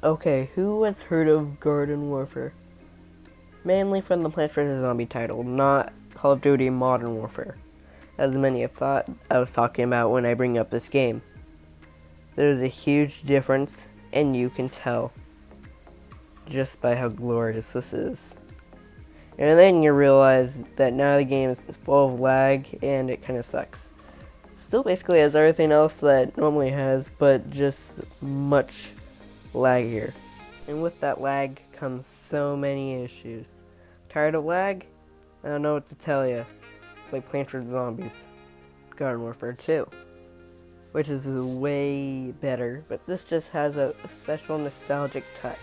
Okay, who has heard of Garden Warfare? Mainly from the Plants vs. Zombie title, not Call of Duty Modern Warfare, as many have thought I was talking about when I bring up this game. There's a huge difference, and you can tell just by how glorious this is. And then you realize that now the game is full of lag, and it kind of sucks. Still basically has everything else that it normally has, but just much laggier. And with that lag comes so many issues. Tired of lag? I don't know what to tell you. Play Plants vs. Zombies, Garden Warfare 2, which is way better, but this just has a special nostalgic touch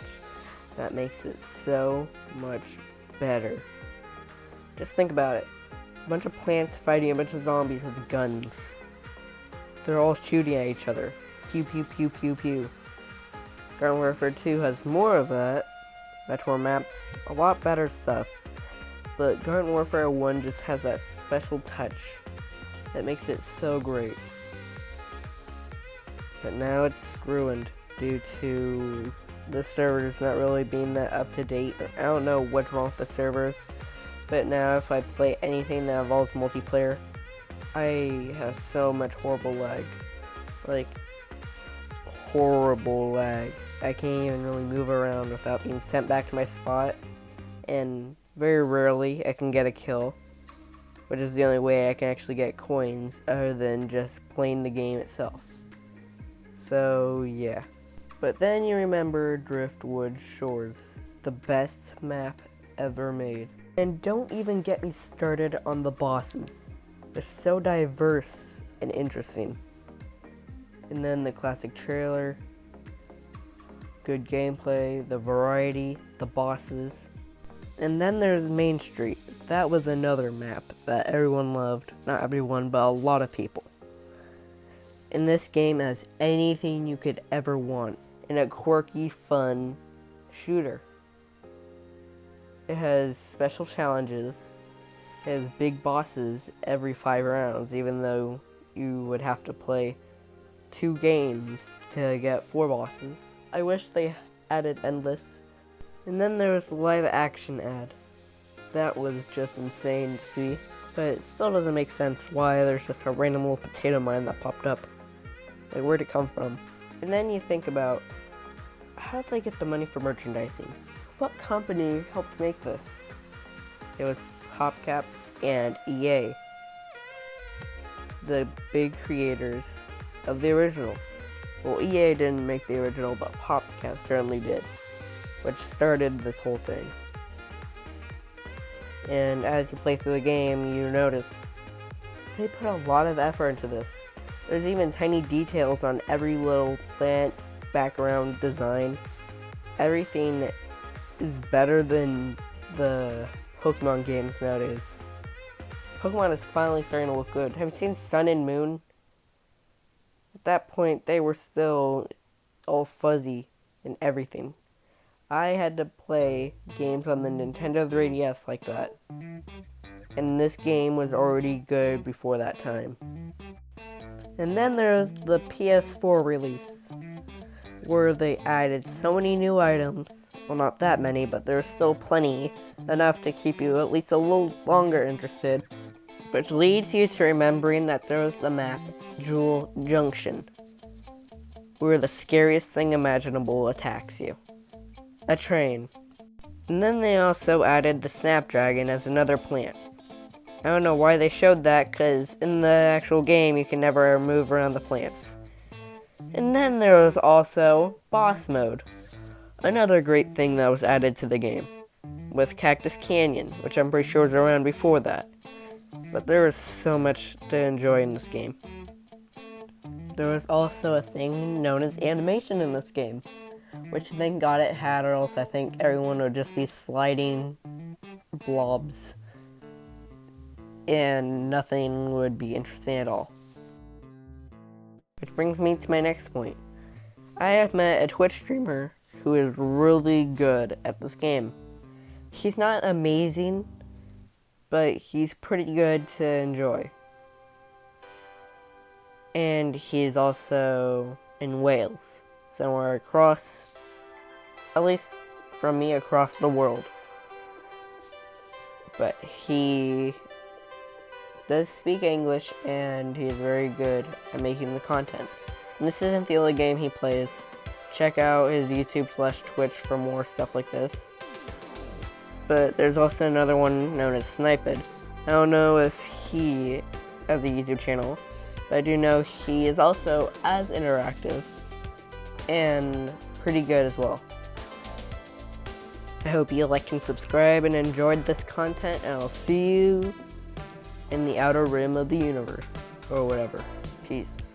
that makes it so much better. Just think about it. A bunch of plants fighting a bunch of zombies with guns. They're all shooting at each other. Pew pew pew pew pew. Garden Warfare 2 has more of that, much more maps, a lot better stuff. But Garden Warfare 1 just has that special touch that makes it so great. But now it's ruined due to the servers not really being that up to date. I don't know what's wrong with the servers, but now if I play anything that involves multiplayer, I have so much horrible lag. Like, horrible lag. I can't even really move around without being sent back to my spot, and very rarely I can get a kill, which is the only way I can actually get coins other than just playing the game itself. So yeah. But then you remember Driftwood Shores, the best map ever made. And don't even get me started on the bosses. They're so diverse and interesting. And then the classic trailer, good gameplay, the variety, the bosses. And then there's Main Street. That was another map that everyone loved. Not everyone, but a lot of people. And this game has anything you could ever want in a quirky, fun shooter. It has special challenges. It has big bosses every 5 rounds, even though you would have to play 2 games to get 4 bosses. I wish they added Endless. And then there was the live action ad. That was just insane to see, but it still doesn't make sense why there's just a random little potato mine that popped up. Like, where'd it come from? And then you think about, how did they get the money for merchandising? What company helped make this? It was PopCap and EA, the big creators of the original. Well, EA didn't make the original, but PopCap certainly did, which started this whole thing. And as you play through the game, you notice they put a lot of effort into this. There's even tiny details on every little plant, background design. Everything is better than the Pokemon games nowadays. Pokemon is finally starting to look good. Have you seen Sun and Moon? At that point, they were still all fuzzy and everything. I had to play games on the Nintendo 3DS like that. And this game was already good before that time. And then there's the PS4 release, where they added so many new items. Well, not that many, but there's still plenty, enough to keep you at least a little longer interested. Which leads you to remembering that there was the map, Jewel Junction, where the scariest thing imaginable attacks you. A train. And then they also added the Snapdragon as another plant. I don't know why they showed that, because in the actual game you can never move around the plants. And then there was also Boss Mode, another great thing that was added to the game, with Cactus Canyon, which I'm pretty sure was around before that. But there was so much to enjoy in this game. There was also a thing known as animation in this game, which thank God it had, or else I think everyone would just be sliding blobs and nothing would be interesting at all. Which brings me to my next point. I have met a Twitch streamer who is really good at this game. He's not amazing, but he's pretty good to enjoy. And he's also in Wales, somewhere across at least from me, across the world. But he does speak English, and he is very good at making the content. And this isn't the only game he plays. Check out his YouTube/Twitch for more stuff like this. But there's also another one known as Sniped. I don't know if he has a YouTube channel, but I do know he is also as interactive and pretty good as well. I hope you liked and subscribed and enjoyed this content, and I'll see you in the outer rim of the universe, or whatever. Peace.